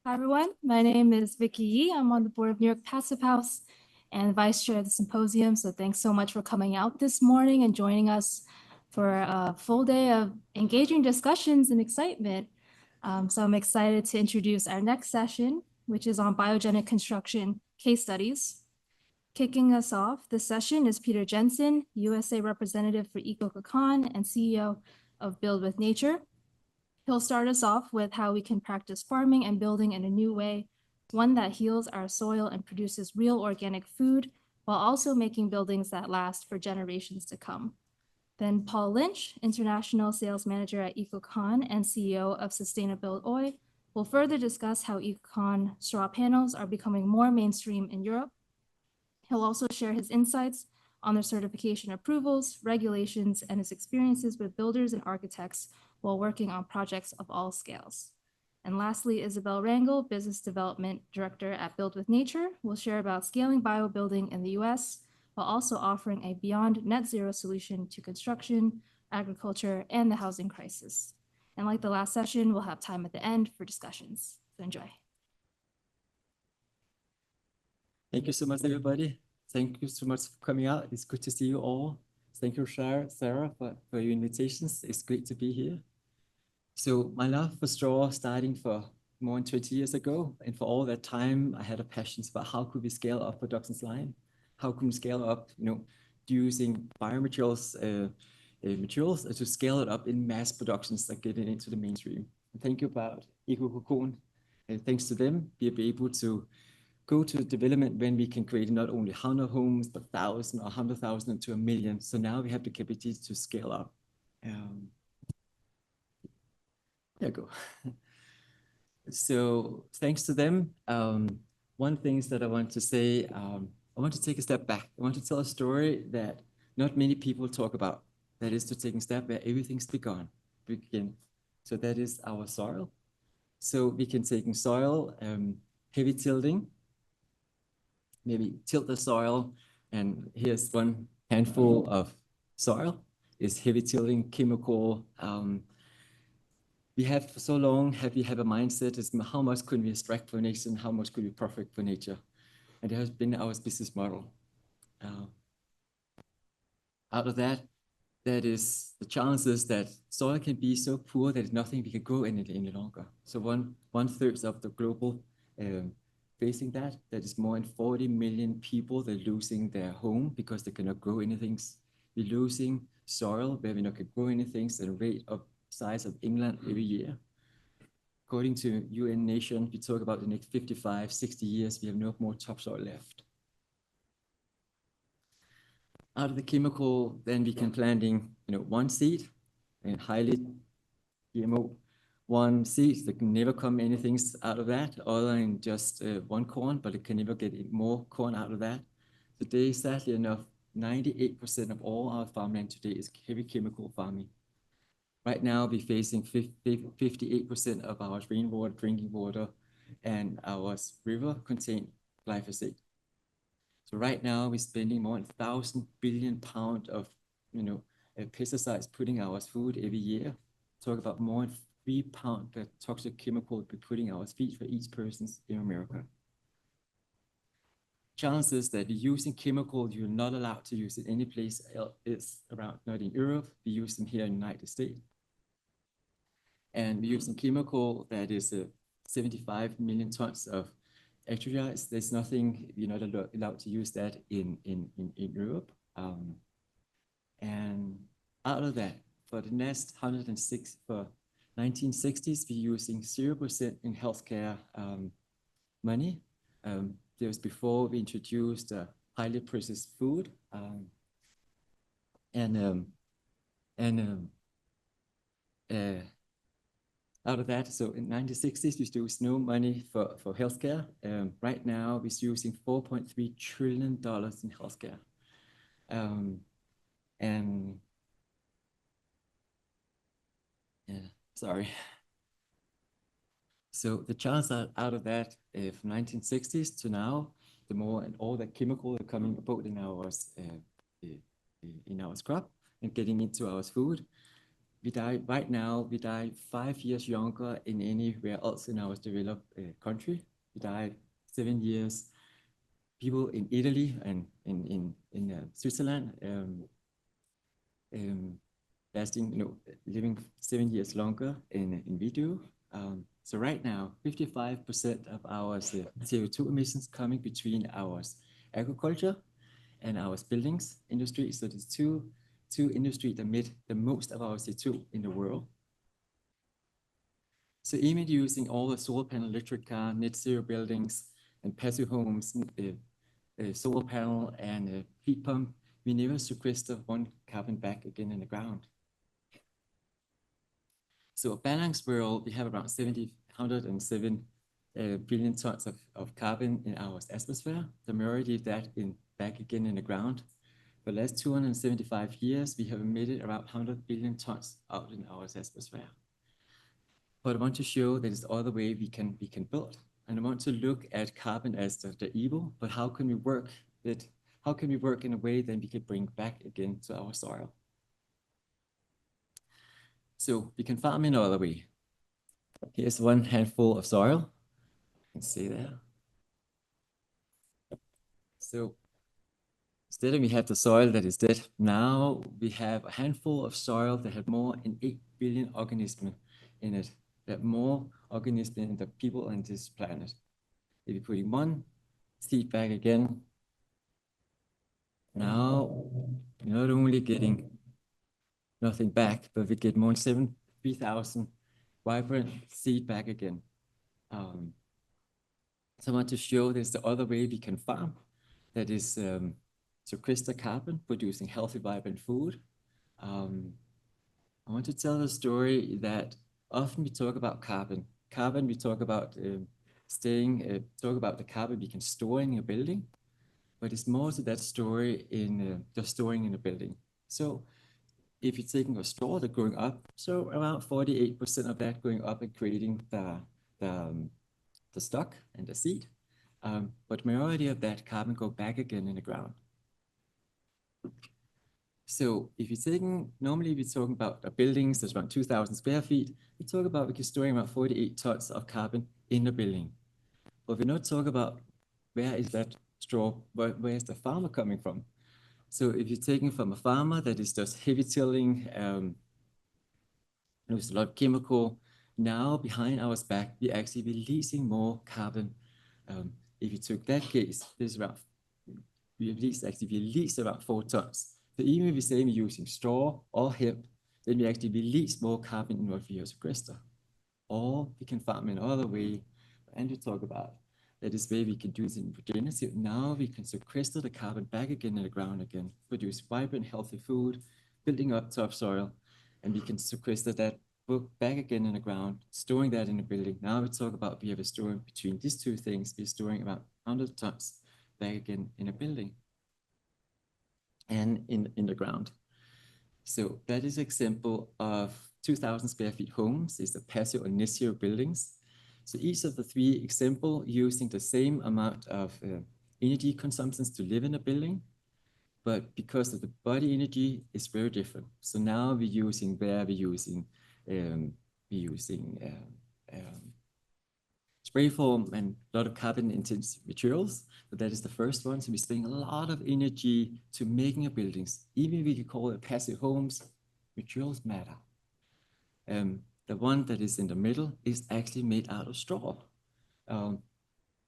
Hi, everyone. My name is Vicky Yee. I'm on the board of New York Passive House and vice chair of the symposium. So thanks so much for coming out this morning and joining us for a full day of engaging discussions and excitement. So I'm excited to introduce our next session, which is on biogenic construction case studies. Kicking us off, this session is Peter Jensen, USA representative for EcoCocon and CEO of Build with Nature. He'll start us off with how we can practice farming and building in a new way, one that heals our soil and produces real organic food, while also making buildings that last for generations to come. Then Paul Lynch, International Sales Manager at EcoCon and CEO of Sustainable Oil, will further discuss how EcoCon straw panels are becoming more mainstream in Europe. He'll also share his insights on their certification approvals, regulations, and his experiences with builders and architects while working on projects of all scales. And lastly, Isabel Rangel, Business Development Director at Build with Nature, will share about scaling biobuilding in the US, while also offering a beyond net zero solution to construction, agriculture, and the housing crisis. And like the last session, we'll have time at the end for discussions. So enjoy. Thank you so much, everybody. Thank you so much for coming out. It's good to see you all. Thank you, Sarah, for your invitations. It's great to be here. So my love for straw starting for more than 20 years ago. And for all that time, I had a passion about how could we scale up production line? How can we scale up, using biomaterials, materials to scale it up in mass productions that get it into the mainstream. And thank you about EcoCocon. And thanks to them, we'll be able to go to development when we can create not only 100 homes, but 1,000 or 100,000 to 1 million. So now we have the capacity to scale up. There you go. So thanks to them, one thing that I want to say, I want to take a step back. I want to tell a story that not many people talk about. That is to take a step where everything's begun. So that is our soil. So we can take in soil, heavy tilting, maybe tilt the soil, and here's one handful of soil. Is heavy tilting, chemical. We have for so long, we have a mindset is how much could we extract for nature and how much could we profit for nature? And that has been our business model. Out of that, that is the challenges that soil can be so poor that nothing we can grow in it any longer. So one third of the global facing that is more than 40 million people that are losing their home because they cannot grow anything. We're losing soil where we not can grow anything at a rate of size of England every year. According to UN Nation, we talk about the next 55, 60 years, we have no more topsoil left. Out of the chemical, then we can planting, one seed and highly GMO. One seed, there can never come anything out of that other than just one corn, but it can never get more corn out of that. Today, sadly enough, 98% of all our farmland today is heavy chemical farming. Right now, we're facing 58% of our rainwater, drinking water, and our river contain glyphosate. So right now, we're spending more than 1,000 billion pounds of, pesticides putting our food every year. Talk about more than 3 pounds of toxic chemical we're putting our feet for each person in America. Chances that using chemical you're not allowed to use it any place else is around, not in Europe, we use them here in the United States. And we're using chemical that is 75 million tons of extrudise. There's nothing, you're not allowed to use that in Europe. And out of that, for the next 106, for 1960s, we're using 0% in healthcare money. There was before we introduced highly processed food. Out of that, so in 1960s, we still use no money for healthcare. Right now, we're using $4.3 trillion in healthcare. Sorry. So the chance out of that, from 1960s to now, the more and all the chemical are coming about in our scrap and getting into our food. right now, we die 5 years younger in anywhere else in our developed country. We die 7 years. People in Italy and in Switzerland, lasting, living 7 years longer in video. So right now, 55% of our CO2 emissions coming between our agriculture and our buildings industry. So there's two industries that emit the most of our CO2 in the world. So even using all the solar panel, electric car, net zero buildings, and passive homes, solar panel and heat pump, we never sequester one carbon back again in the ground. So a balanced world, we have around 107 billion tons of carbon in our atmosphere. The majority of that back again in the ground. For the last 275 years, we have emitted around 100 billion tons out in our atmosphere. But I want to show that there's other way we can build. And I want to look at carbon as the evil, but how can we work it? How can we work in a way that we can bring back again to our soil? So we can farm in another way. Here's one handful of soil. You can see there. So instead of we have the soil that is dead, now we have a handful of soil that have more than 8 billion organisms in it. That more organisms than the people on this planet. If you're putting one seed back again, now you're not only getting nothing back, but we get more than 3,000 vibrant seed back again. So I want to show there's the other way we can farm, that is sequester carbon, producing healthy, vibrant food. I want to tell the story that often we talk about carbon. We talk about talk about the carbon we can store in a building, but it's more to that story in just storing in a building. So if you're taking a straw that's going up, so around 48% of that going up and creating the stock and the seed. But majority of that carbon go back again in the ground. So if you're taking, normally we're talking about buildings that's around 2,000 square feet, we talk about we're storing about 48 tons of carbon in the building. But we're not talking about where is that straw, where is the farmer coming from? So if you're taking from a farmer that is just heavy tilling, there's a lot of chemical, now behind our back, we're actually releasing more carbon. If you took that case, there's around, we release around 4 tons. So even if we say we're using straw or hemp, then we actually release more carbon in what we sequester. Or we can farm in another way, and we talk about that is where we can do it in regenerative. Now we can sequester the carbon back again in the ground again, produce vibrant, healthy food, building up topsoil, and we can sequester that back again in the ground, storing that in the building. Now we talk about we have a storing between these two things, we're storing about 100 tons back again in a building and in the ground. So that is an example of 2,000 square feet homes, is the passive or net zero buildings. So each of the three example using the same amount of energy consumptions to live in a building, but because of the body energy is very different. So now we're using spray foam and a lot of carbon intensive materials. So that is the first one. So we're spending a lot of energy to making a buildings. Even if we could call it passive homes, materials matter. The one that is in the middle is actually made out of straw.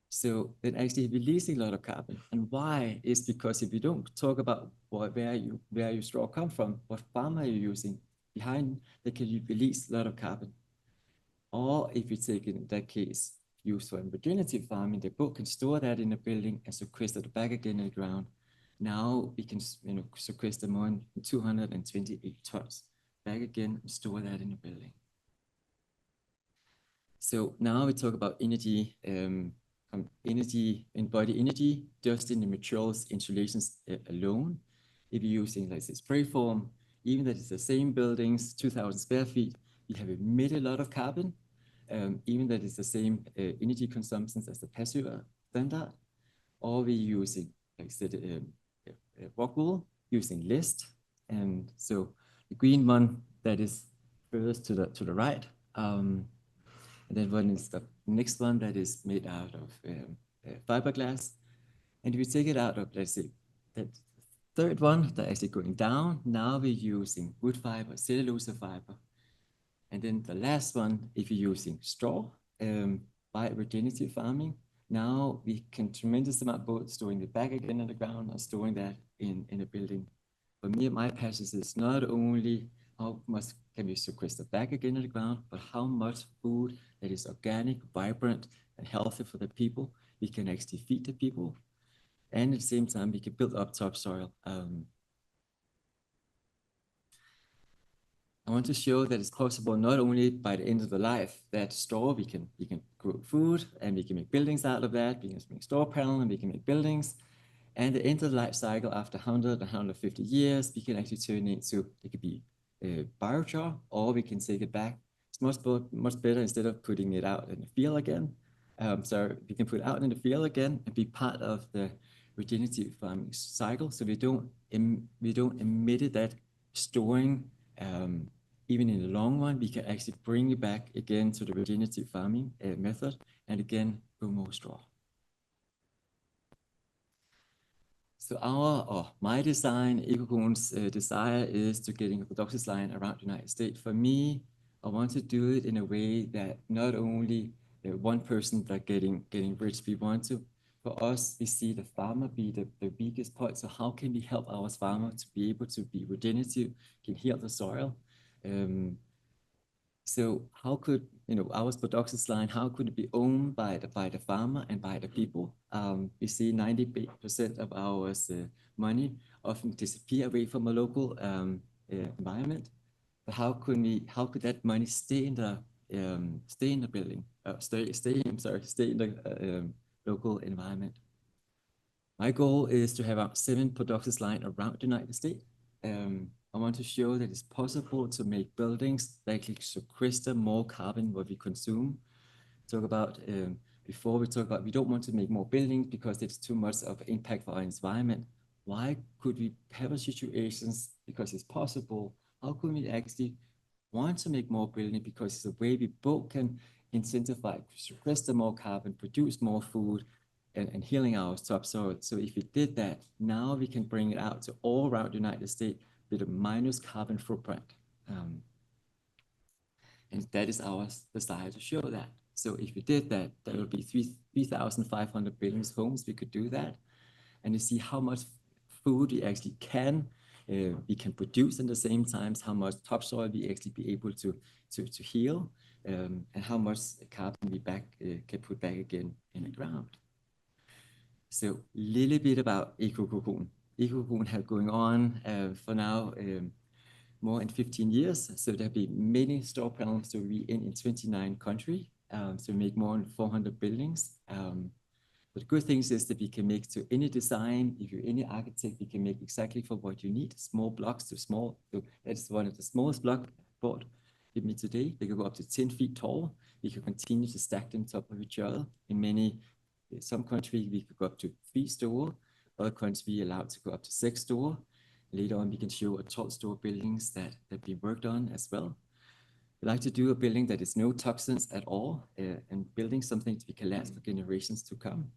So it actually releasing a lot of carbon. And why is because if you don't talk about where your straw come from, what farm are you using behind, they can release a lot of carbon. Or if you take in that case, use for regenerative farming, they both can store that in a building and sequester it back again in the ground. Now we can sequester more than 228 tons back again and store that in a building. So now we talk about energy, energy and body energy just in the materials insulations alone. If you're using like spray foam, even that it's the same buildings, 2,000 square feet, we have emitted a lot of carbon. Even that it's the same energy consumptions as the passive standard, or we're using, like I said, rock wool using list. And so the green one, that is furthest to the right. And then one is the next one that is made out of fiberglass. And if you take it out of, let's say, that third one, they're actually going down. Now we're using wood fiber, cellulose fiber. And then the last one, if you're using straw, by regenerative farming, now we can tremendous amount both storing it back again in the ground or storing that in a building. For me, my passion is not only how much can we sequester back again in the ground, but how much food that is organic, vibrant, and healthy for the people we can actually feed the people. And at the same time, we can build up topsoil. I want to show that it's possible not only by the end of the life that straw we can grow food and we can make buildings out of that. We can make straw panel and we can make buildings. And the end of the life cycle after 100 150 years, we can actually turn it into, it could be biochar, or we can take it back. It's much better instead of putting it out in the field again. So we can put it out in the field again and be part of the regenerative farming cycle. So we don't emit it, that storing, even in the long run, we can actually bring it back again to the regenerative farming method and again grow more straw. So my design, EcoGroen's desire is to getting a production line around the United States. For me, I want to do it in a way that not only one person that getting rich, we want to, for us, we see the farmer be the biggest part. So how can we help our farmer to be able to be regenerative, can heal the soil? So how could, our production line, how could it be owned by the farmer and by the people? We see 90% of our money often disappear away from a local environment. But how could that money stay in the building, stay in the local environment? My goal is to have 7 production lines around the United States. I want to show that it's possible to make buildings that can sequester more carbon what we consume. Talk about before we talk about we don't want to make more buildings because it's too much of an impact for our environment. Why could we have a situations because it's possible? How could we actually want to make more buildings because it's a way we both can incentivize, sequester more carbon, produce more food, and healing our topsoil. So if we did that, now we can bring it out to all around the United States with a minus carbon footprint. And that is our desire to show that. So if we did that, there will be 3,500 buildings, homes, we could do that. And you see how much food we actually we can produce in the same times, how much topsoil we actually be able to heal, and how much carbon we can put back again in the ground. So a little bit about EcoGroen. EcoGroen have going on for now more than 15 years. So there have been many store panels to be in 29 countries. So we make more than 400 buildings. But the good thing is that we can make to any design, if you're any architect, we can make exactly for what you need, small blocks to small. So that's one of the smallest block board with me today. They can go up to 10 feet tall. We can continue to stack them on top of each other. In some countries, we could go up to 3 stories. Other countries, we allowed to go up to 6 stories. Later on, we can show a 12-story buildings that we worked on as well. We like to do a building that is no toxins at all, and building something that we can last for generations to come.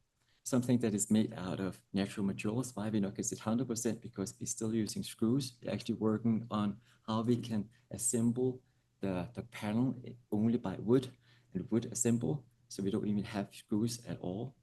Something that is made out of natural materials. Why we not get it 100%? Because we're still using screws. We're actually working on how we can assemble the panel only by wood and wood assemble. So we don't even have screws at all.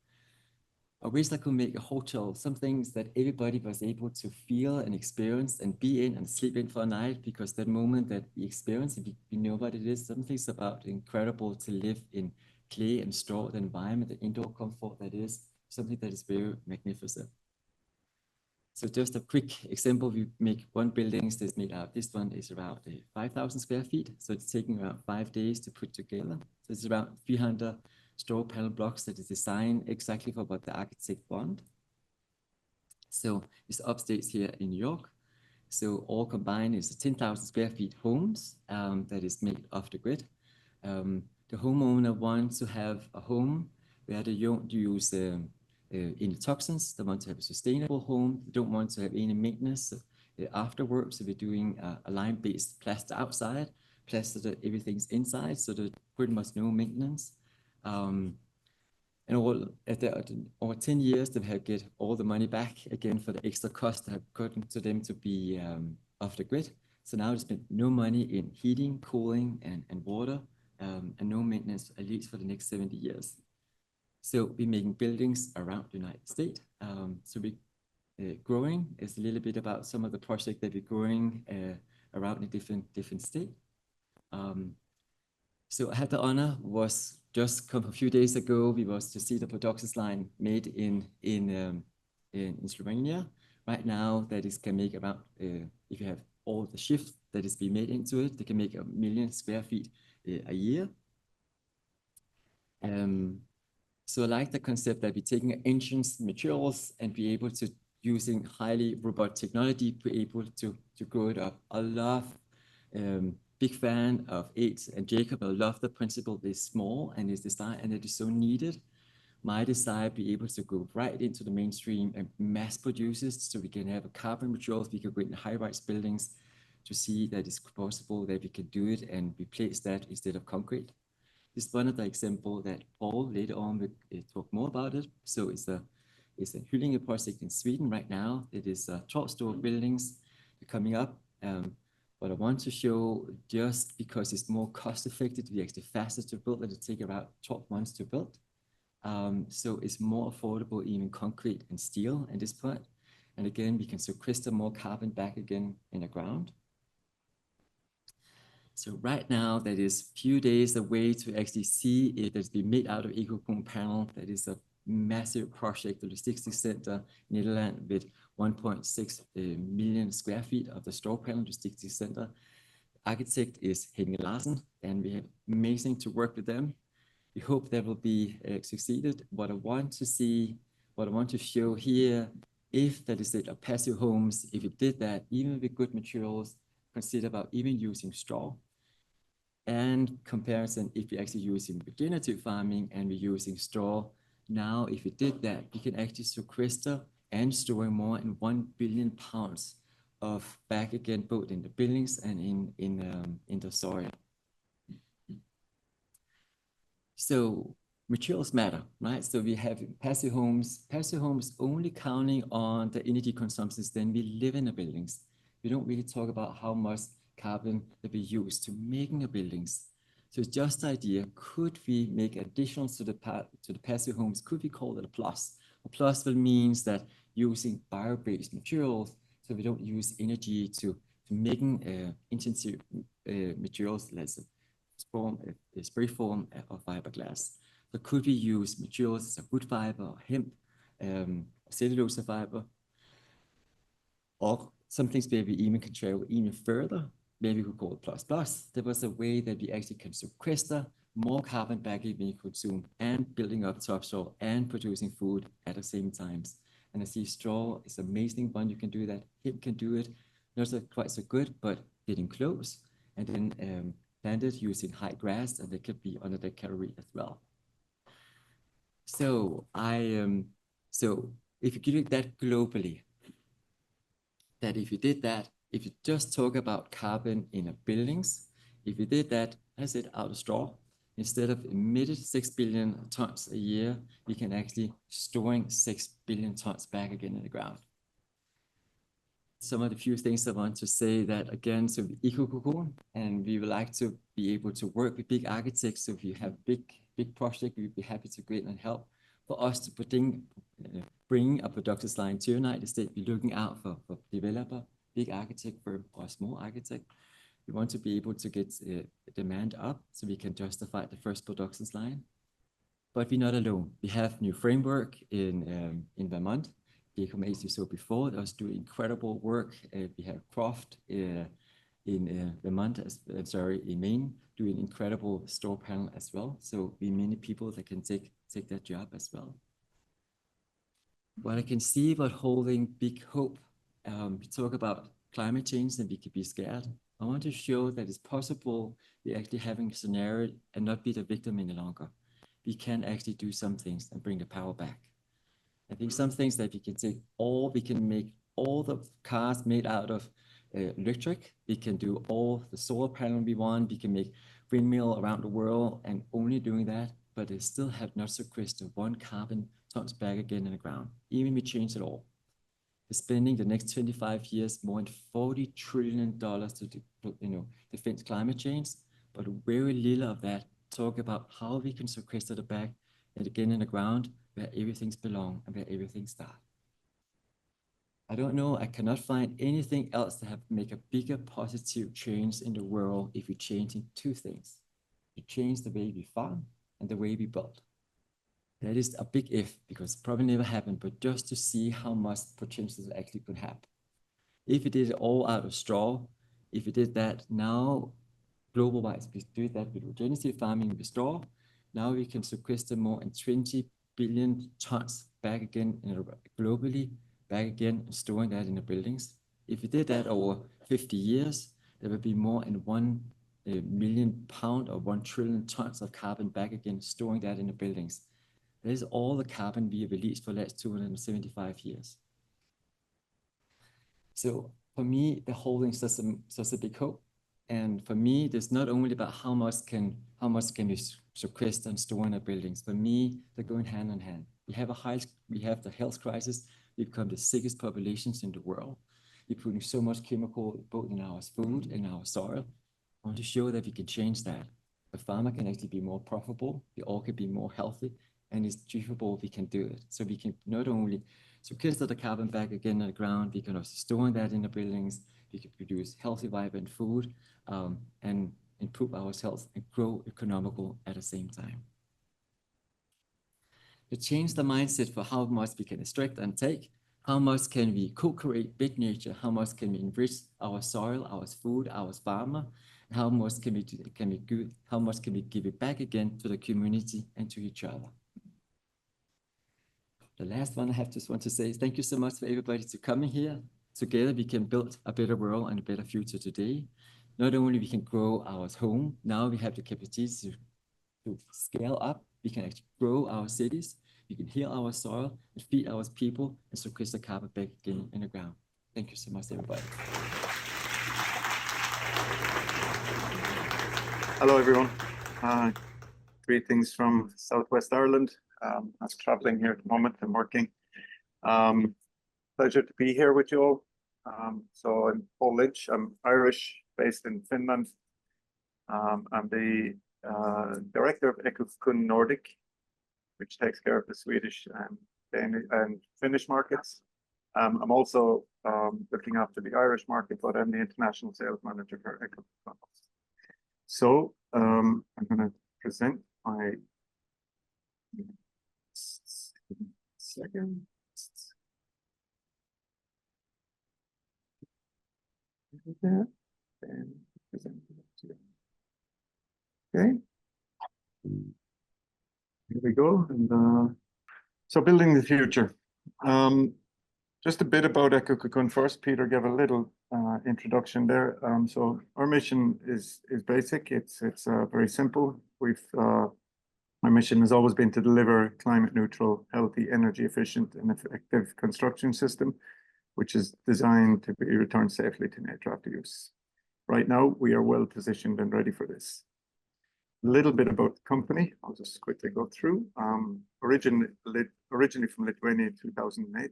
I wish I could make a hotel, some things that everybody was able to feel and experience and be in and sleep in for a night, because that moment that we experience, we know what it is. Something's about incredible to live in clay and straw, the environment, the indoor comfort that is something that is very magnificent. So just a quick example, we make one building that's made out. This one is around 5,000 square feet. So it's taking around 5 days to put together. So it's around 300 straw panel blocks that is designed exactly for what the architect want. So it's upstairs here in New York. So all combined is 10,000 square feet homes that is made off the grid. The homeowner wants to have a home where they don't use any toxins. They want to have a sustainable home. They don't want to have any maintenance afterwards. So we're doing a lime-based plaster outside, plastered everything's inside, so there's pretty much no maintenance. And over 10 years, they have get all the money back again for the extra cost that have gotten to them to be off the grid. So now they spend no money in heating, cooling, and water, and no maintenance, at least for the next 70 years. So we're making buildings around the United States. So we growing is a little bit about some of the projects that we're growing around in different states. So I had the honor was just a few days ago, we was to see the production line made in Slovenia. Right now, that is can make about, if you have all the shifts that is being made into it, they can make 1 million square feet a year. So I like the concept that we're taking ancient materials and be able to, using highly robot technology, be able to grow it up. I love, big fan of Aids and Jacob. I love the principle. They're small and it's designed and it is so needed. My desire be able to go right into the mainstream and mass produce it so we can have a carbon materials. We can go in high-rise buildings to see that it's possible that we can do it and replace that instead of concrete. This is one of the example that Paul later on will talk more about it. So it's a Hyllinge project in Sweden right now. It is 12-story buildings coming up. But I want to show, just because it's more cost effective, to be actually faster to build, and it take about 12 months to build. So it's more affordable, even concrete and steel at this point. And again, we can sequester more carbon back again in the ground. So right now, that is few days away to actually see it has been made out of EcoCone panel. That is a massive project, the logistics center in Netherlands with 1.6 million square feet of the store panel logistics center. Architect is Henning Larsen, and we have amazing to work with them. We hope that will be succeeded. What I want to show here, if that is it, a passive homes, if it did that, even with good materials, consider about even using straw. And comparison, if you're actually using regenerative farming and we're using straw, now if you did that, you can actually sequester and store more than 1 billion pounds of back again, both in the buildings and in the soil. So materials matter, right? So we have passive homes only counting on the energy consumptions, then we live in the buildings. We don't really talk about how much carbon that we use to making the buildings. So just the idea, could we make additions to the passive homes? Could we call it a plus? A plus will means that using bio-based materials, so we don't use energy to making intensive materials, let's say, spray form of fiberglass. So could we use materials as a wood fiber, hemp, cellulose fiber, or some things where we even can travel even further? Maybe we could call it plus plus. There was a way that we actually can sequester more carbon back in we consume, and building up topsoil and producing food at the same times. And I see straw is amazing one. You can do that. Hemp can do it. Not so quite so good, but getting close. And then planted using high grass, and they could be under the calorie as well. So so if you do that globally, that if you did that, if you just talk about carbon in a buildings, if you did that, as it out of straw, instead of emitted 6 billion tons a year, we can actually storing 6 billion tons back again in the ground. Some of the few things I want to say that again, so EcoCone, and we would like to be able to work with big architects. So if you have big project, we'd be happy to go in and help. For us to bring a production line to United States, we're looking out for developer, big architect firm or small architect. We want to be able to get demand up so we can justify the first production line. But we're not alone. We have new framework in Vermont. Jacob as you saw before, that was doing incredible work. We have Croft in Vermont, in Maine, doing incredible store panel as well. So we many people that can take that job as well. What I can see about holding big hope, we talk about climate change and we could be scared. I want to show that it's possible we're actually having a scenario and not be the victim any longer. We can actually do some things and bring the power back. I think some things that we can make all the cars made out of electric. We can do all the solar panel we want. We can make windmill around the world and only doing that, but they still have not sequestered 1 carbon tons back again in the ground, even we change it all. We're spending the next 25 years more than $40 trillion to defend climate change, but very little of that talk about how we can sequester the back and again in the ground where everything's belong and where everything starts. I don't know, I cannot find anything else that have make a bigger positive change in the world if we change in 2 things. We change the way we farm and the way we build. That is a big if, because it probably never happened, but just to see how much potential actually could happen. If we did it all out of straw, if we did that now, global-wise, we do that with regenerative farming with straw, now we can sequester more than 20 billion tons back again globally, back again and storing that in the buildings. If we did that over 50 years, there would be more than 1 million pound or 1 trillion tons of carbon back again, storing that in the buildings. That is all the carbon we have released for the last 275 years. So for me, the whole thing is such a big hope. And for me, there's not only about how much can we sequester and store in our buildings. For me, they're going hand in hand. We have the health crisis. We become the sickest populations in the world. We're putting so much chemical both in our food and our soil. I want to show that we can change that. The farmer can actually be more profitable. We all can be more healthy, and it's achievable. We can do it. So we can not only sequester the carbon back again in the ground, we can also store that in the buildings. We can produce healthy, vibrant food, and improve our health and grow economical at the same time. To change the mindset for how much we can extract and take, how much can we co-create with nature, how much can we enrich our soil, our food, our farmer, and how much can we give it back again to the community and to each other. The last one I just want to say is thank you so much for everybody to coming here. Together we can build a better world and a better future today. Not only we can grow our home, now we have the capacity to scale up. We can actually grow our cities. We can heal our soil and feed our people and sequester carbon back again in the ground. Thank you so much, everybody. Hello, everyone. Greetings from Southwest Ireland. I was traveling here at the moment and working. Pleasure to be here with you all. So I'm Paul Lynch. I'm Irish, based in Finland. I'm the director of Ekokun Nordic, which takes care of the Swedish and Finnish markets. I'm also looking after the Irish market, but I'm the international sales manager for Ekokun. So I'm going to present my second. And present. Okay. Here we go. And so building the future. Just a bit about Ekokun first. Peter gave a little introduction there. So our mission is basic. It's very simple. My mission has always been to deliver climate neutral, healthy, energy efficient, and effective construction system, which is designed to be returned safely to nature after use. Right now, we are well positioned and ready for this. A little bit about the company. I'll just quickly go through. Originally from Lithuania in 2008,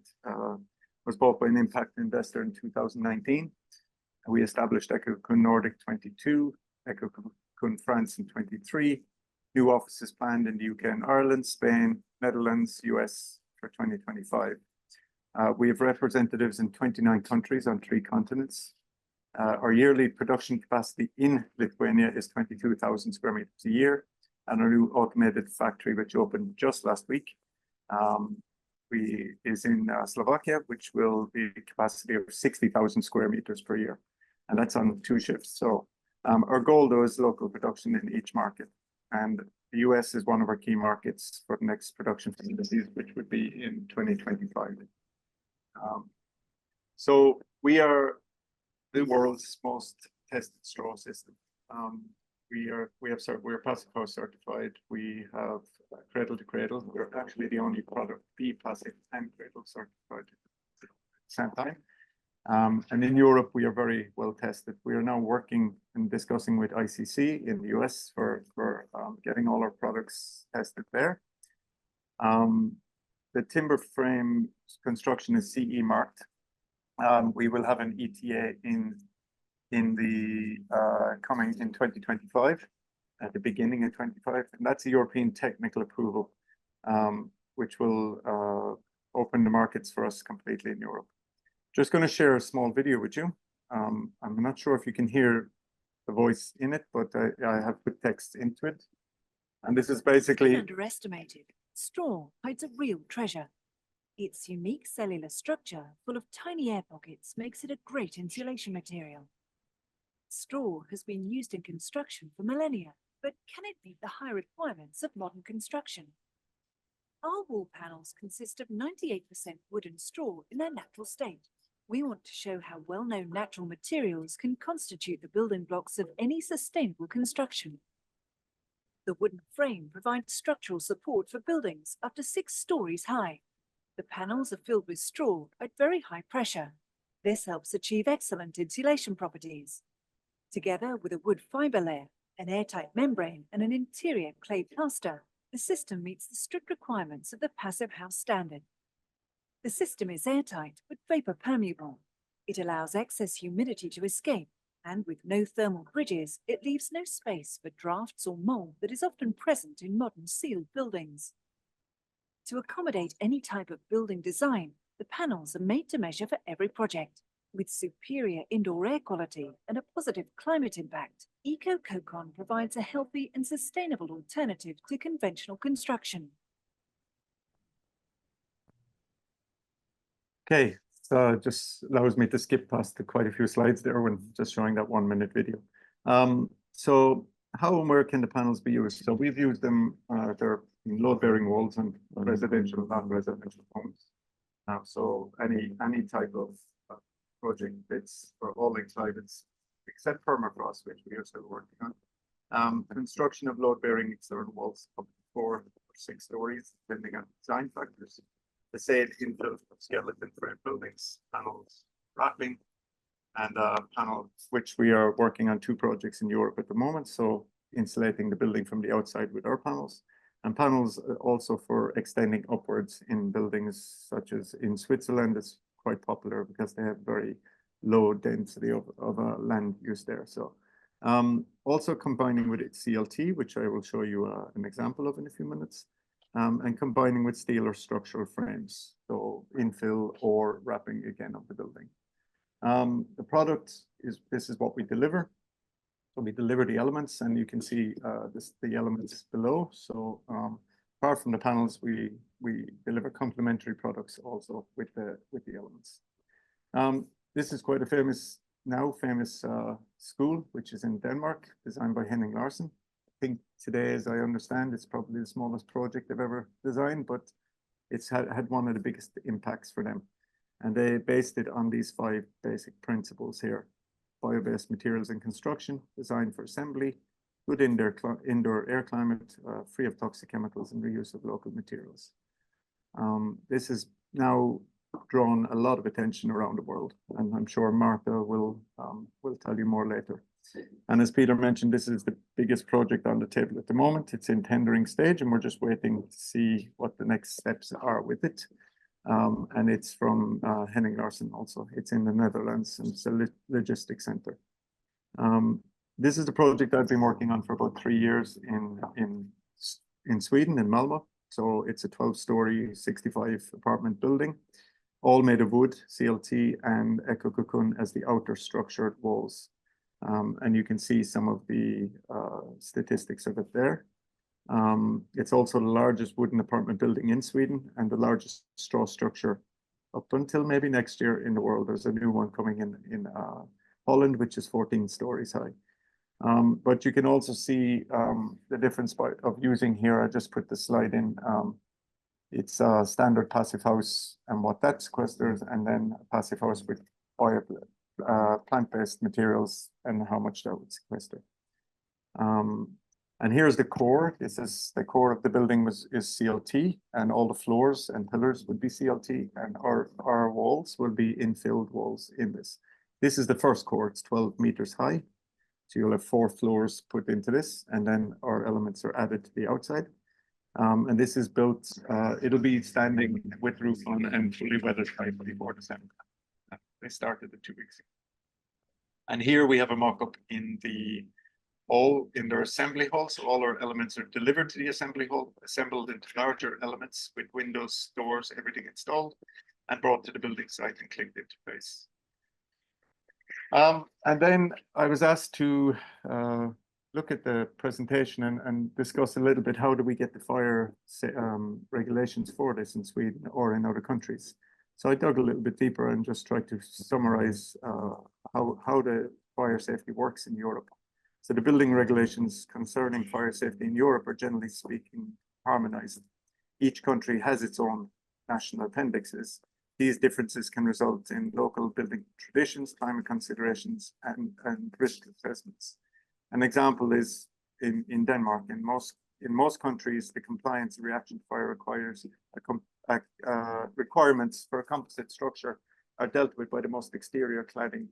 was bought by an impact investor in 2019. We established Ekokun Nordic 22, Ekokun France in 23. New offices planned in the UK and Ireland, Spain, Netherlands, US for 2025. We have representatives in 29 countries on 3 continents. Our yearly production capacity in Lithuania is 22,000 square meters a year, and our new automated factory, which opened just last week, is in Slovakia, which will be a capacity of 60,000 square meters per year, and that's on 2 shifts. So our goal, though, is local production in each market, and the US is one of our key markets for the next production facilities, which would be in 2025. So we are the world's most tested straw system. We're Plastic House certified. We have cradle to cradle. We're actually the only product to be plastic and cradle certified at the same time. And in Europe, we are very well tested. We are now working and discussing with ICC in the US for getting all our products tested there. The timber frame construction is CE marked. We will have an ETA in the coming in 2025, at the beginning of 25, and that's a European technical approval, which will open the markets for us completely in Europe. Just going to share a small video with you. I'm not sure if you can hear the voice in it, but I have put text into it. And this is basically... Underestimated, straw hides a real treasure. Its unique cellular structure, full of tiny air pockets, makes it a great insulation material. Straw has been used in construction for millennia, but can it meet the high requirements of modern construction? Our wall panels consist of 98% wood and straw in their natural state. We want to show how well-known natural materials can constitute the building blocks of any sustainable construction. The wooden frame provides structural support for buildings up to 6 stories high. The panels are filled with straw at very high pressure. This helps achieve excellent insulation properties. Together with a wood fibre layer, an airtight membrane and an interior clay plaster, the system meets the strict requirements of the Passive House standard. The system is airtight but vapor permeable. It allows excess humidity to escape, and with no thermal bridges, it leaves no space for drafts or mold that is often present in modern sealed buildings. To accommodate any type of building design, the panels are made to measure for every project. With superior indoor air quality and a positive climate impact, EcoCocon provides a healthy and sustainable alternative to conventional construction. Okay, so it just allows me to skip past quite a few slides there when just showing that 1-minute video. So how and where can the panels be used? So we've used them, they're in load-bearing walls and residential and non-residential homes. So any type of project fits for all the climates, except permafrost, which we are still working on. Construction of load-bearing external walls up to 4 or 6 stories, depending on design factors. The same infill of skeleton frame buildings, panels, wrapping, and panels, which we are working on 2 projects in Europe at the moment. So insulating the building from the outside with our panels, and panels also for extending upwards in buildings, such as in Switzerland. It's quite popular because they have very low density of land use there. So also combining with CLT, which I will show you an example of in a few minutes. And combining with steel or structural frames, so infill or wrapping again of the building. The product this is what we deliver. So we deliver the elements, and you can see the elements below. So apart from the panels, we deliver complementary products also with the elements. This is quite a famous school, which is in Denmark, designed by Henning Larsen. I think today, as I understand, it's probably the smallest project they've ever designed, but it's had one of the biggest impacts for them. And they based it on these 5 basic principles here: bio-based materials in construction, designed for assembly, good indoor air climate, free of toxic chemicals, and reuse of local materials. This has now drawn a lot of attention around the world, and I'm sure Martha will tell you more later. And as Peter mentioned, this is the biggest project on the table at the moment. It's in tendering stage, and we're just waiting to see what the next steps are with it. And it's from Henning Larsen also. It's in the Netherlands, and it's a logistics center. This is the project I've been working on for about 3 years in Sweden, in Malmö. So it's a 12-story, 65 apartment building, all made of wood, CLT, and EcoCocon as the outer structured walls. And you can see some of the statistics of it there. It's also the largest wooden apartment building in Sweden and the largest straw structure up until maybe next year in the world. There's a new one coming in Holland, which is 14 stories high. But you can also see the difference of using here. I just put the slide in. It's a standard passive house and what that sequesters, and then a passive house with plant-based materials and how much that would sequester. And here's the core. This is the core of the building is CLT, and all the floors and pillars would be CLT, and our walls will be infilled walls in this. This is the first core. It's 12 meters high. So you'll have 4 floors put into this, and then our elements are added to the outside. And this is built, it'll be standing with roof on and fully weathertight before December. They started it 2 weeks ago. And here we have a mock-up in their assembly hall. So all our elements are delivered to the assembly hall, assembled into larger elements with windows, doors, everything installed, and brought to the building site and clicked into place. And then I was asked to look at the presentation and discuss a little bit how do we get the fire regulations for this in Sweden or in other countries. So I dug a little bit deeper and just tried to summarize how the fire safety works in Europe. So the building regulations concerning fire safety in Europe are generally speaking harmonized. Each country has its own national appendixes. These differences can result in local building traditions, climate considerations, and risk assessments. An example is in Denmark. In most countries, the compliance and reaction to fire requirements for a composite structure are dealt with by the most exterior cladding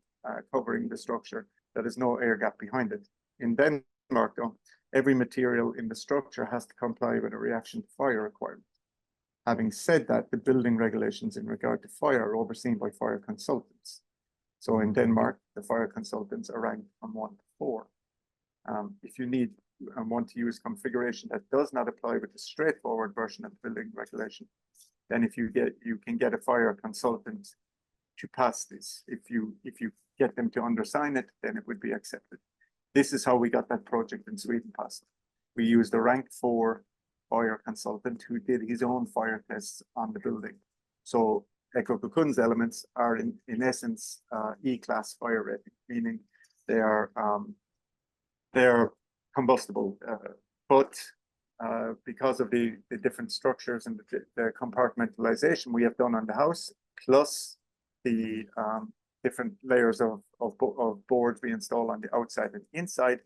covering the structure that has no air gap behind it. In Denmark, though, every material in the structure has to comply with a reaction to fire requirement. Having said that, the building regulations in regard to fire are overseen by fire consultants. So in Denmark, the fire consultants are ranked from 1 to 4. If you need and want to use configuration that does not apply with the straightforward version of the building regulation, then you can get a fire consultant to pass this. If you get them to undersign it, then it would be accepted. This is how we got that project in Sweden passed. We used a rank 4 fire consultant who did his own fire tests on the building. So EcoCocoon's elements are in essence E-class fire rating, meaning they're combustible, but because of the different structures and the compartmentalization we have done on the house, plus the different layers of boards we install on the outside and inside,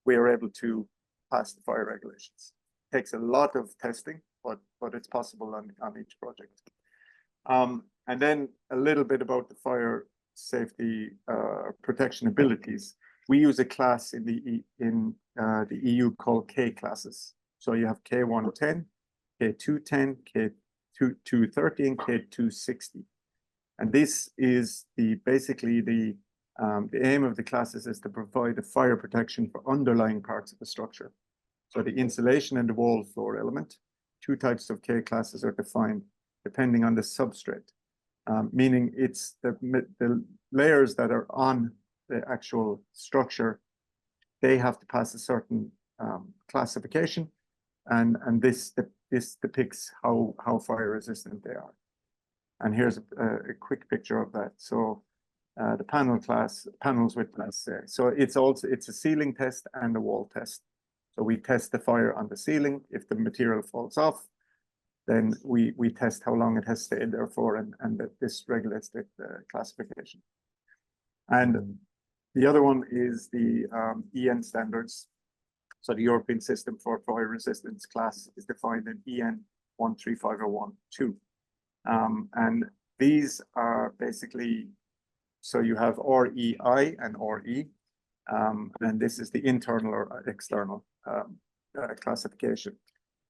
we are able to pass the fire regulations. It takes a lot of testing, but it's possible on each project. And then a little bit about the fire safety protection abilities. We use a class in the EU called K classes. So you have K110, K210, K230, and K260. And this is basically the aim of the classes is to provide a fire protection for underlying parts of the structure. So the insulation and the wall floor element. 2 types of K classes are defined depending on the substrate, meaning it's the layers that are on the actual structure, they have to pass a certain classification, and this depicts how fire resistant they are. And here's a quick picture of that. So the panels with class A. So it's a ceiling test and a wall test. So we test the fire on the ceiling. If the material falls off, then we test how long it has stayed there for, and this regulates the classification. And the other one is the EN standards. So the European System for Fire Resistance class is defined in EN 13501-2. And these are basically, so you have REI and RE, and this is the internal or external classification.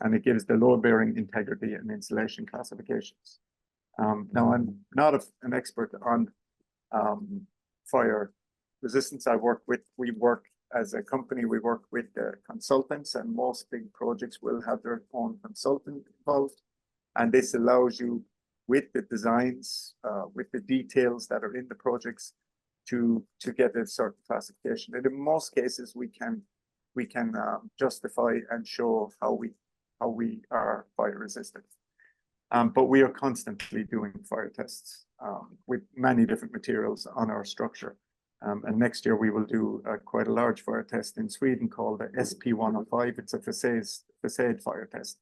And it gives the load-bearing, integrity, and insulation classifications. Now, I'm not an expert on fire resistance. We work as a company, we work with consultants, and most big projects will have their own consultant involved. And this allows you, with the designs, with the details that are in the projects, to get a certain classification. And in most cases, we can justify and show how we are fire resistant. But we are constantly doing fire tests with many different materials on our structure. And next year we will do quite a large fire test in Sweden called the SP105. It's a facade fire test,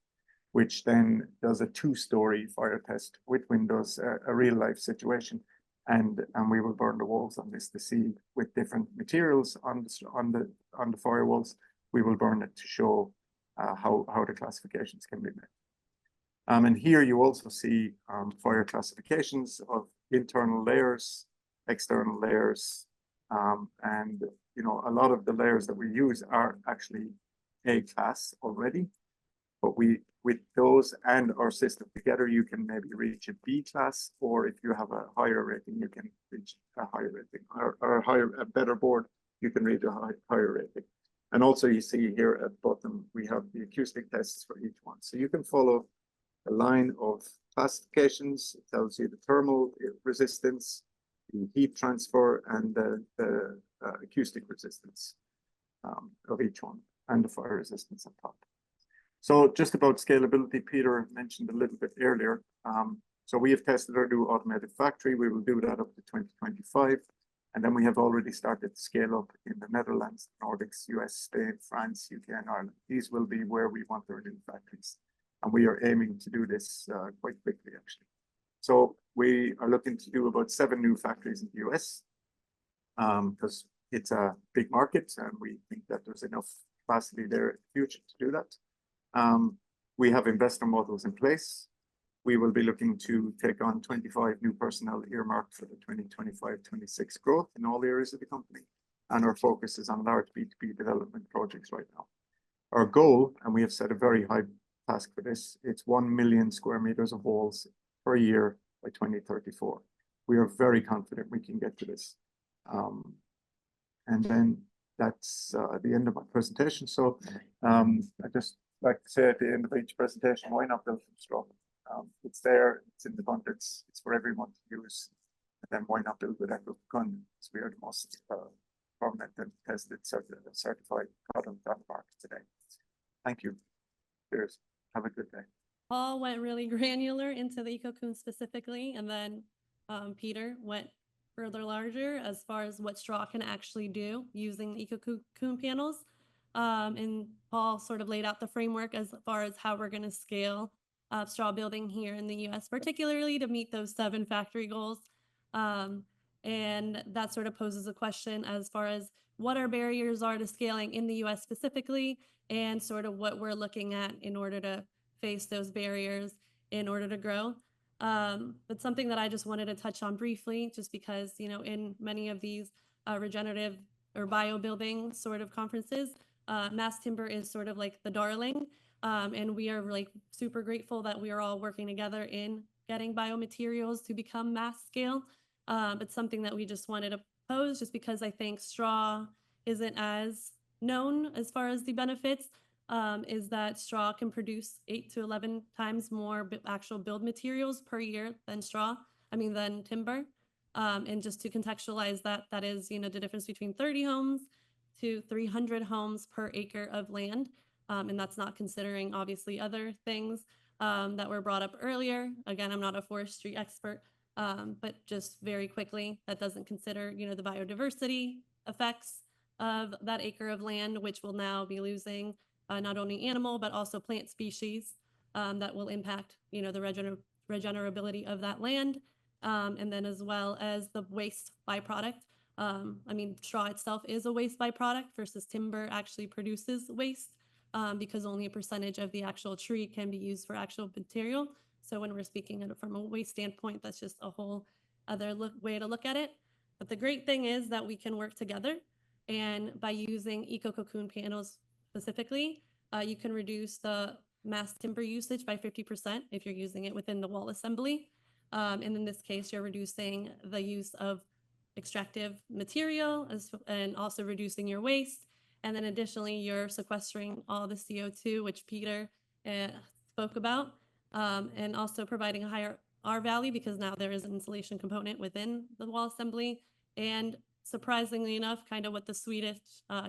which then does a 2-story fire test with windows, a real life situation. And we will burn the walls on this to see with different materials on the firewalls we will burn it to show how the classifications can be made. And here you also see fire classifications of internal layers, external layers, and a lot of the layers that we use are actually A class already. But with those and our system together, you can maybe reach a B class, or if you have a higher rating, you can reach a higher rating, or a better board, you can reach a higher rating. And also you see here at the bottom, we have the acoustic tests for each one. So you can follow a line of classifications. It tells you the thermal resistance, the heat transfer, and the acoustic resistance of each one, and the fire resistance on top. So just about scalability, Peter mentioned a little bit earlier. So we have tested our new automated factory. We will do that up to 2025. And then we have already started to scale up in the Netherlands, Nordics, US, Spain, France, UK, and Ireland. These will be where we want our new factories. And we are aiming to do this quite quickly, actually. So we are looking to do about 7 new factories in the US because it's a big market and we think that there's enough capacity there in the future to do that. We have investor models in place. We will be looking to take on 25 new personnel earmarked for the 2025-26 growth in all areas of the company. And our focus is on large B2B development projects right now. Our goal, and we have set a very high task for this, it's 1 million square meters of walls per year by 2034. We are very confident we can get to this. And then that's the end of my presentation. So I just like to say at the end of each presentation, why not build from straw? It's there, it's in the abundance, it's for everyone to use. And then why not build with EcoCocoon? Because we are the most permanent and tested certified product on the market today. Thank you. Cheers. Have a good day. Paul went really granular into the EcoCocoon specifically, and then Peter went further larger as far as what straw can actually do using the EcoCocoon panels. And Paul sort of laid out the framework as far as how we're going to scale straw building here in the US, particularly to meet those 7 factory goals. And that sort of poses a question as far as what our barriers are to scaling in the US specifically, and sort of what we're looking at in order to face those barriers in order to grow. But something that I just wanted to touch on briefly, just because, in many of these regenerative or bio building sort of conferences, mass timber is sort of like the darling. And we are like super grateful that we are all working together in getting biomaterials to become mass scale. But something that we just wanted to pose, just because I think straw isn't as known as far as the benefits, is that straw can produce 8 to 11 times more actual build materials per year than timber. And just to contextualize that, that is, the difference between 30 homes to 300 homes per acre of land. And that's not considering obviously other things that were brought up earlier. Again, I'm not a forestry expert, but just very quickly, that doesn't consider, the biodiversity effects of that acre of land, which will now be losing not only animal, but also plant species that will impact, the regenerability of that land. And then as well as the waste byproduct. Straw itself is a waste byproduct versus timber actually produces waste. Because only a percentage of the actual tree can be used for actual material. So when we're speaking from a waste standpoint, that's just a whole other way to look at it. But the great thing is that we can work together, and by using EcoCocoon panels specifically, you can reduce the mass timber usage by 50% if you're using it within the wall assembly. And in this case, you're reducing the use of extractive material and also reducing your waste. And then additionally, you're sequestering all the CO2, which Peter spoke about, and also providing a higher R value because now there is an insulation component within the wall assembly. And surprisingly enough, kind of what the Swedish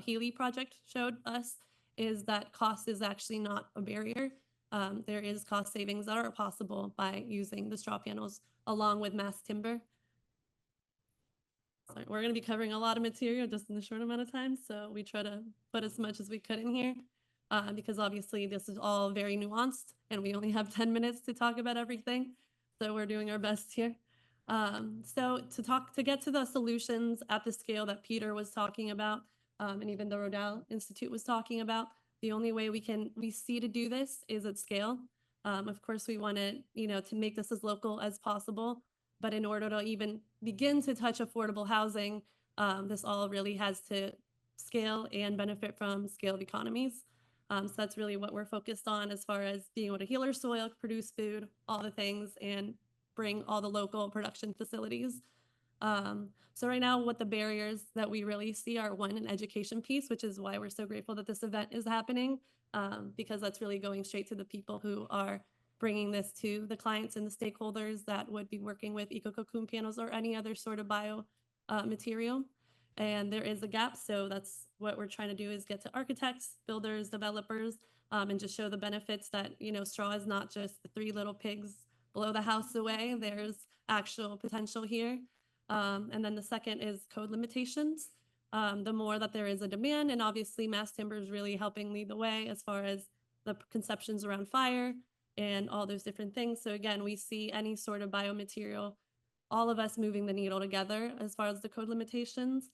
Healy project showed us is that cost is actually not a barrier. There is cost savings that are possible by using the straw panels along with mass timber. So we're going to be covering a lot of material just in a short amount of time, so we try to put as much as we could in here because obviously this is all very nuanced and we only have 10 minutes to talk about everything, so we're doing our best here. So to get to the solutions at the scale that Peter was talking about, and even the Rodale Institute was talking about. The only way we see to do this is at scale. Of course, we want to, to make this as local as possible, but in order to even begin to touch affordable housing, this all really has to scale and benefit from scale of economies. So that's really what we're focused on as far as being able to heal our soil, produce food, all the things, and bring all the local production facilities. So right now, what the barriers that we really see are, one, an education piece, which is why we're so grateful that this event is happening, because that's really going straight to the people who are bringing this to the clients and the stakeholders that would be working with eco-cocoon panels or any other sort of bio material. And there is a gap, so that's what we're trying to do, is get to architects, builders, developers, and just show the benefits that, straw is not just the three little pigs below the house away. There's actual potential here. And then the second is code limitations. The more that there is a demand, and obviously mass timber is really helping lead the way as far as the conceptions around fire and all those different things. So again, we see any sort of biomaterial, all of us moving the needle together as far as the code limitations.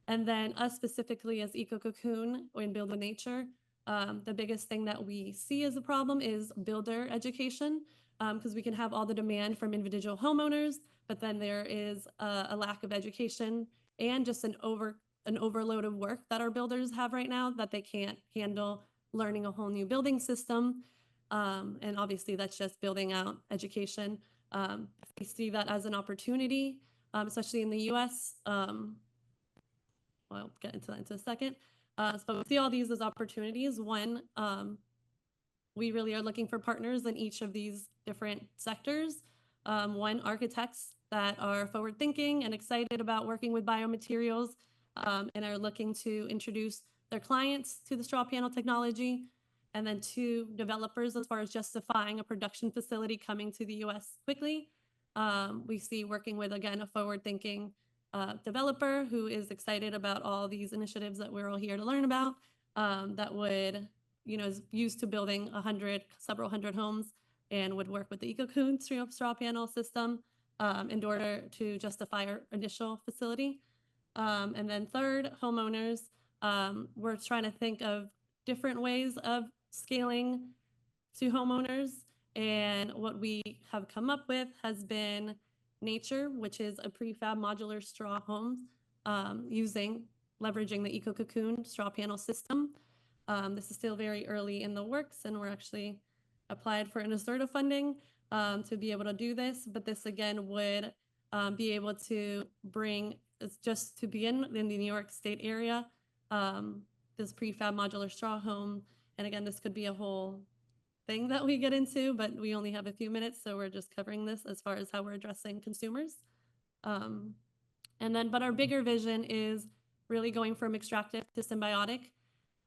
And then us specifically as eco-cocoon or in Build with Nature, the biggest thing that we see as a problem is builder education, because we can have all the demand from individual homeowners, but then there is a lack of education and just an overload of work that our builders have right now that they can't handle learning a whole new building system. And obviously that's just building out education. We see that as an opportunity, especially in the US. I'll get into that in a second. So we see all these as opportunities. One, we really are looking for partners in each of these different sectors. One, architects that are forward thinking and excited about working with biomaterials, and are looking to introduce their clients to the straw panel technology. And then two, developers as far as justifying a production facility coming to the US quickly. We see working with, again, a forward thinking developer who is excited about all these initiatives that we're all here to learn about, that would, is used to building several hundred homes and would work with the eco-cocoon straw panel system in order to justify our initial facility. And then third, homeowners. We're trying to think of different ways of scaling to homeowners. And what we have come up with has been Nature, which is a prefab modular straw home leveraging the eco-cocoon straw panel system. This is still very early in the works, and we're actually applied for NSERDA funding to be able to do this. But this again would be able to bring, just to be in the New York State area, this prefab modular straw home. And again, this could be a whole thing that we get into, but we only have a few minutes, so we're just covering this as far as how we're addressing consumers. But our bigger vision is really going from extractive to symbiotic,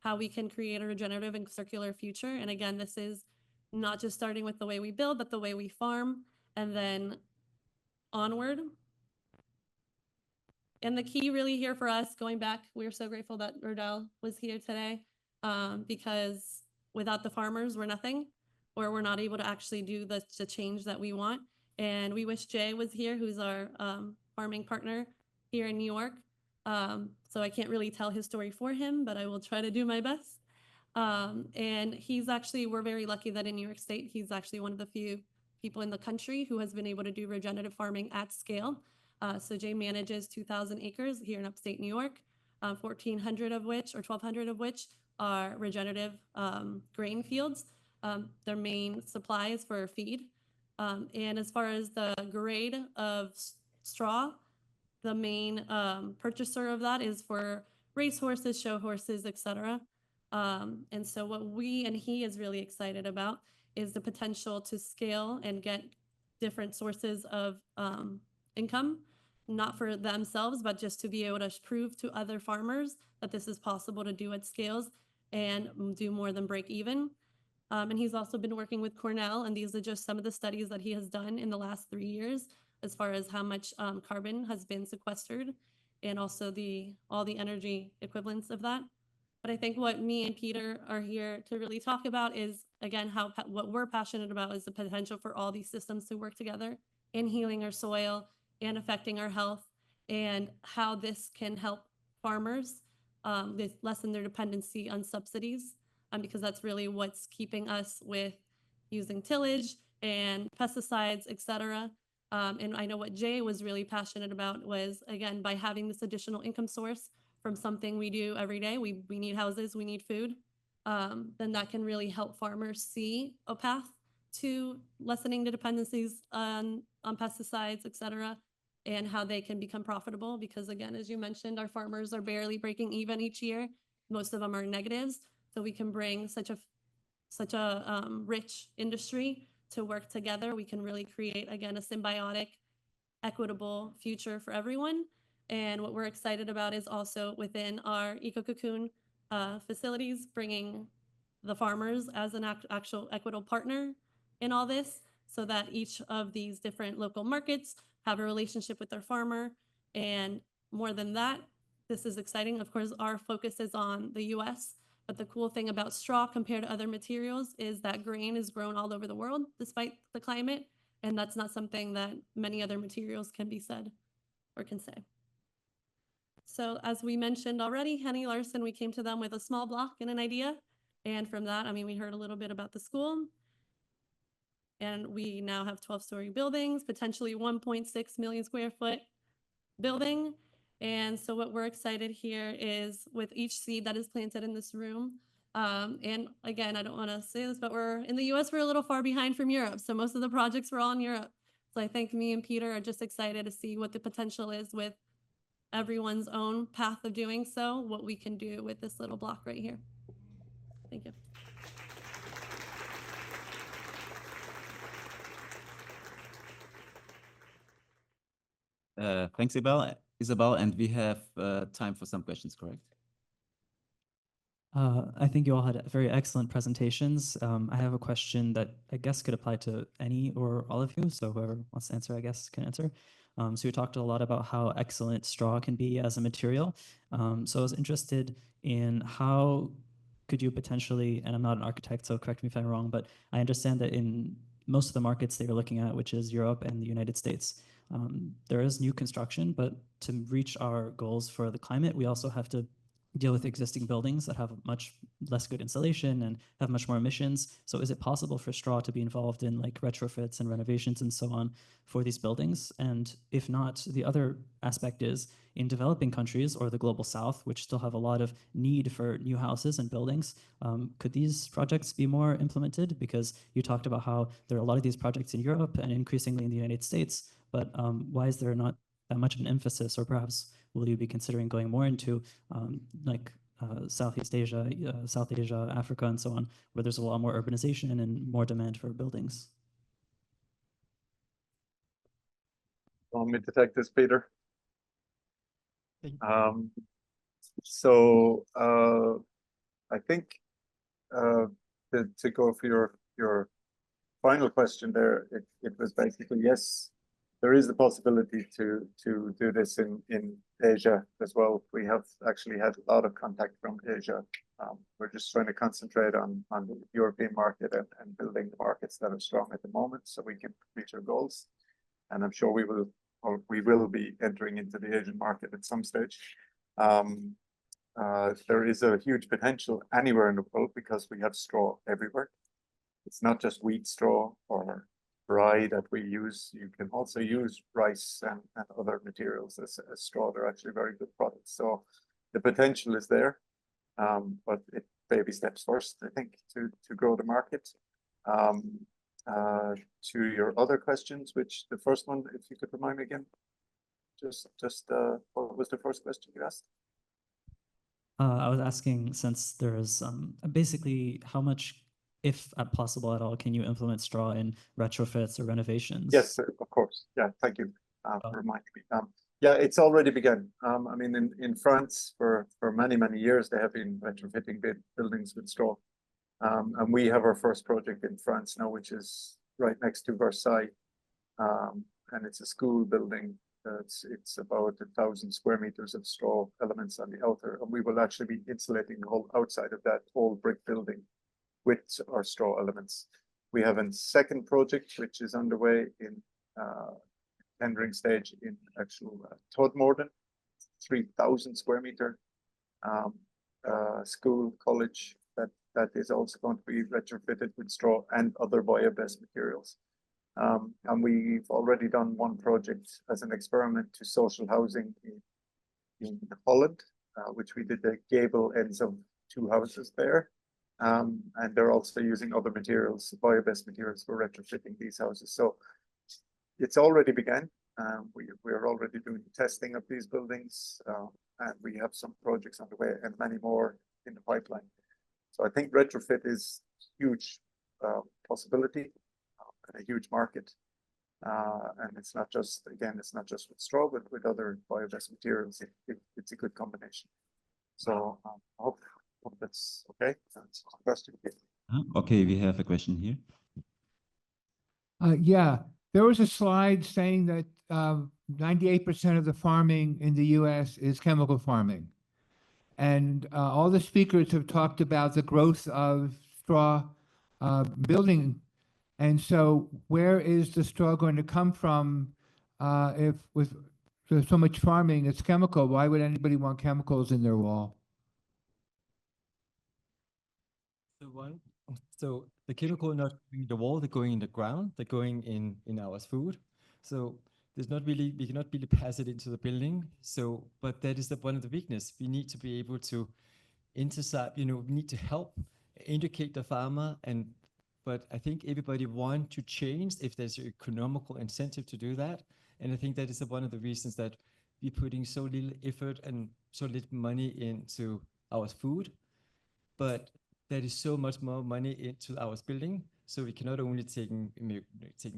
how we can create a regenerative and circular future. And again, this is not just starting with the way we build, but the way we farm, and then onward. And the key really here for us, going back, we're so grateful that Rodale was here today, because without the farmers, we're nothing, or we're not able to actually do the change that we want. And we wish Jay was here, who's our farming partner here in New York. So I can't really tell his story for him, but I will try to do my best. And we're very lucky that in New York State, he's actually one of the few people in the country who has been able to do regenerative farming at scale. So Jay manages 2,000 acres here in upstate New York, 1,400 of which, or 1,200 of which, are regenerative grain fields. Their main supply is for feed. And as far as the grade of straw, the main purchaser of that is for race horses, show horses, etc. And so what we and he is really excited about is the potential to scale and get different sources of income, not for themselves, but just to be able to prove to other farmers that this is possible to do at scales and do more than break even. And he's also been working with Cornell, and these are just some of the studies that he has done in the last 3 years as far as how much carbon has been sequestered, and also all the energy equivalents of that. But I think what me and Peter are here to really talk about is, again, what we're passionate about is the potential for all these systems to work together in healing our soil and affecting our health, and how this can help farmers they lessen their dependency on subsidies, because that's really what's keeping us with using tillage and pesticides, et cetera. And I know what Jay was really passionate about was, again, by having this additional income source from something we do every day, we need houses, we need food, then that can really help farmers see a path to lessening the dependencies on pesticides, et cetera, and how they can become profitable. Because again, as you mentioned, our farmers are barely breaking even each year. Most of them are negatives. So we can bring such a rich industry to work together. We can really create, again, a symbiotic, equitable future for everyone. And what we're excited about is also within our Eco Cocoon facilities, bringing the farmers as an actual equitable partner in all this, so that each of these different local markets have a relationship with their farmer. And more than that, this is exciting. Of course, our focus is on the US, but the cool thing about straw compared to other materials is that grain is grown all over the world despite the climate. And that's not something that many other materials can be said or can say. So as we mentioned already, Henny Larson, we came to them with a small block and an idea. And from that, I mean, we heard a little bit about the school. And we now have 12-story buildings, potentially 1.6 million square foot building. And so what we're excited here is with each seed that is planted in this room. And again, I don't want to say this, but we're in the US, we're a little far behind from Europe. So most of the projects were all in Europe. So I think me and Peter are just excited to see what the potential is with everyone's own path of doing so, what we can do with this little block right here. Thank you. Thanks, Isabel, and we have time for some questions, correct? I think you all had very excellent presentations. I have a question that I guess could apply to any or all of you, so whoever wants to answer, I guess, can answer. So you talked a lot about how excellent straw can be as a material. So I was interested in how could you potentially, and I'm not an architect, so correct me if I'm wrong, but I understand that in most of the markets that you're looking at, which is Europe and the United States, there is new construction, but to reach our goals for the climate, we also have to deal with existing buildings that have much less good insulation and have much more emissions. So is it possible for straw to be involved in like retrofits and renovations and so on for these buildings? And if not, the other aspect is in developing countries or the global south, which still have a lot of need for new houses and buildings, could these projects be more implemented? Because you talked about how there are a lot of these projects in Europe and increasingly in the United States, but why is there not that much of an emphasis, or perhaps will you be considering going more into Southeast Asia, South Asia, Africa, and so on, where there's a lot more urbanization and more demand for buildings? Want me to take this, Peter? Thank I think to go for your final question there, it was basically yes, there is the possibility to do this in Asia as well. We have actually had a lot of contact from Asia. We're just trying to concentrate on the European market and building the markets that are strong at the moment so we can reach our goals. And I'm sure we will be entering into the Asian market at some stage. There is a huge potential anywhere in the world because we have straw everywhere. It's not just wheat straw or rye that we use. You can also use rice and other materials as straw. They're actually very good products. So the potential is there, but it baby steps first, I think, to grow the market. To your other questions, which the first one, if you could remind me again, just what was the first question you asked? I was asking, since there's basically how much, if possible at all, can you implement straw in retrofits or renovations? Yes, of course. Yeah, thank you for reminding me. Yeah, it's already begun. I mean, in France, for many years, they have been retrofitting buildings with straw. And we have our first project in France now, which is right next to Versailles. And it's a school building. It's about 1,000 square meters of straw elements on the outer. And we will actually be insulating the whole outside of that whole brick building with our straw elements. We have a second project, which is underway in tendering stage in actual Todmorden, 3,000 square meter school, college that is also going to be retrofitted with straw and other bio-based materials. And we've already done one project as an experiment to social housing in Holland, which we did the gable ends of 2 houses there. And they're also using other materials, bio-based materials for retrofitting these houses. So it's already begun. We are already doing testing of these buildings, and we have some projects underway and many more in the pipeline. So I think retrofit is huge possibility and a huge market. And it's not just, again, it's not just with straw, but with other bio-based materials. It's a good combination. So I hope that's okay. That's a question. Okay, we have a question here. Yeah, there was a slide saying that 98% of the farming in the US is chemical farming. And all the speakers have talked about the growth of straw building. And so where is the straw going to come from if with so much farming, it's chemical? Why would anybody want chemicals in their wall? So the chemical are not going in the wall, they're going in the ground, they're going in our food. So there's not really, we cannot really pass it into the building. So, but that is one of the weakness. We need to be able to intercept, we need to help educate the farmer, but I think everybody want to change if there's an economical incentive to do that. And I think that is one of the reasons that we're putting so little effort and so little money into our food, but there is so much more money into our building. So we cannot only taking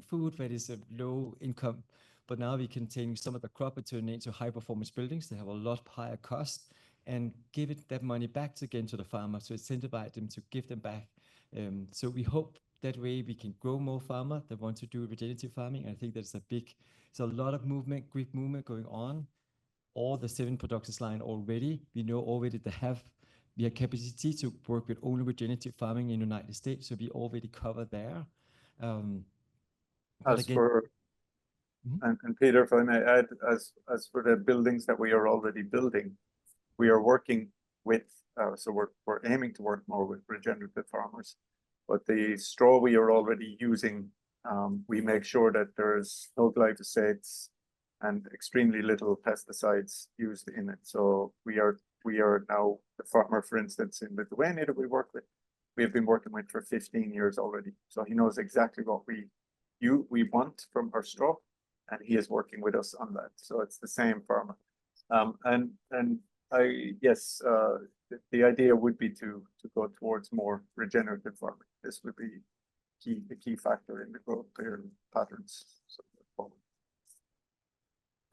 food that is a low income, but now we can take some of the crop and turn it into high performance buildings. They have a lot higher cost and give that money back again to the farmer. So incentivize them to give them back. So we hope that way we can grow more farmers that want to do regenerative farming. And I think there's a lot of movement, quick movement going on. All the 7 production line already, we know already we have capacity to work with only regenerative farming in the United States, so we already cover there. As for, and Peter, if I may add, as for the buildings that we are already building, we are working with, so we're aiming to work more with regenerative farmers, but the straw we are already using, we make sure that there's no glyphosates and extremely little pesticides used in it. So we are now, the farmer, for instance, in Lithuania that we work with, we have been working with for 15 years already. So he knows exactly what we want from our straw, and he is working with us on that. So it's the same farmer. And yes, the idea would be to go towards more regenerative farming. This would be the key factor in the growth patterns. So,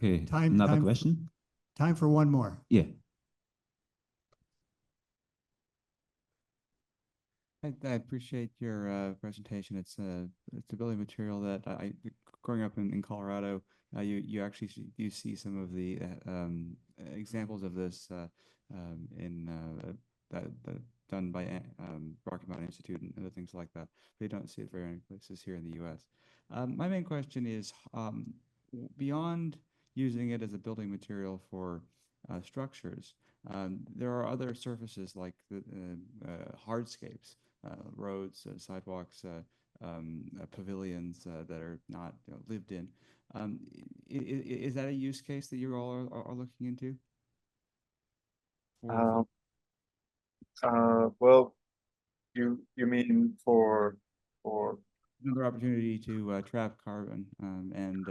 okay, another question. Time for one more. Yeah. I appreciate your presentation. It's a building material that growing up in Colorado, you actually you see some of the examples of this that done by Rocky Mountain Institute and other things like that. They don't see it very many places here in the U.S. My main question is, beyond using it as a building material for structures, there are other surfaces like the hardscapes. Roads, sidewalks, pavilions that are not lived in. Is that a use case that you all are looking into? Well, you mean for another opportunity to trap carbon and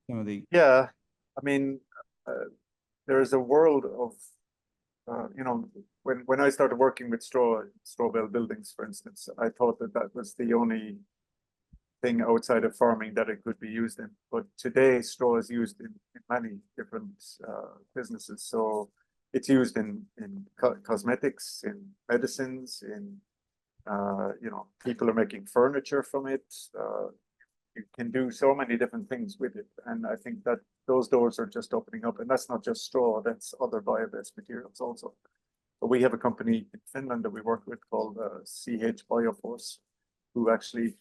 some of the I mean, there is a world of when I started working with straw bale buildings, for instance, I thought that was the only thing outside of farming that it could be used in. But today, straw is used in many different businesses. So it's used in cosmetics, in medicines, in people are making furniture from it. You can do so many different things with it, and I think that those doors are just opening up. And that's not just straw; that's other bio-based materials also. But we have a company in Finland that we work with called CH Bioforce, who actually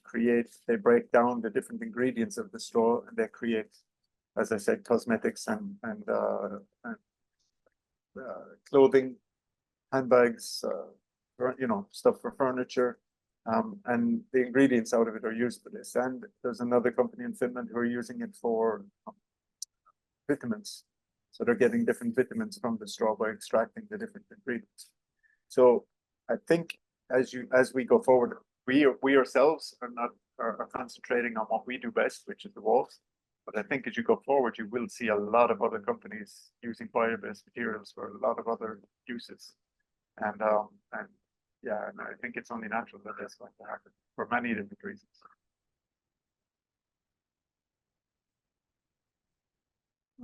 they break down the different ingredients of the straw, and they create, as I said, cosmetics and clothing handbags, stuff for furniture. And the ingredients out of it are used for this. And there's another company in Finland who are using it for vitamins. So they're getting different vitamins from the straw by extracting the different ingredients. So I think as we go forward, we ourselves are concentrating on what we do best, which is the walls. But I think as you go forward, you will see a lot of other companies using bio-based materials for a lot of other uses. And yeah, and I think it's only natural that that's going to happen for many different reasons.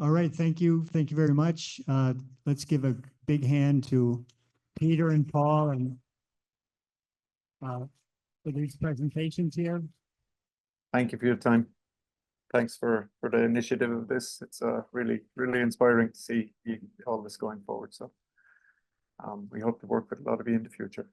All right, thank you. Thank you very much. Let's give a big hand to Peter and Paul and for these presentations here. Thank you for your time. Thanks for the initiative of this. It's really, really inspiring to see all this going forward. So we hope to work with a lot of you in the future.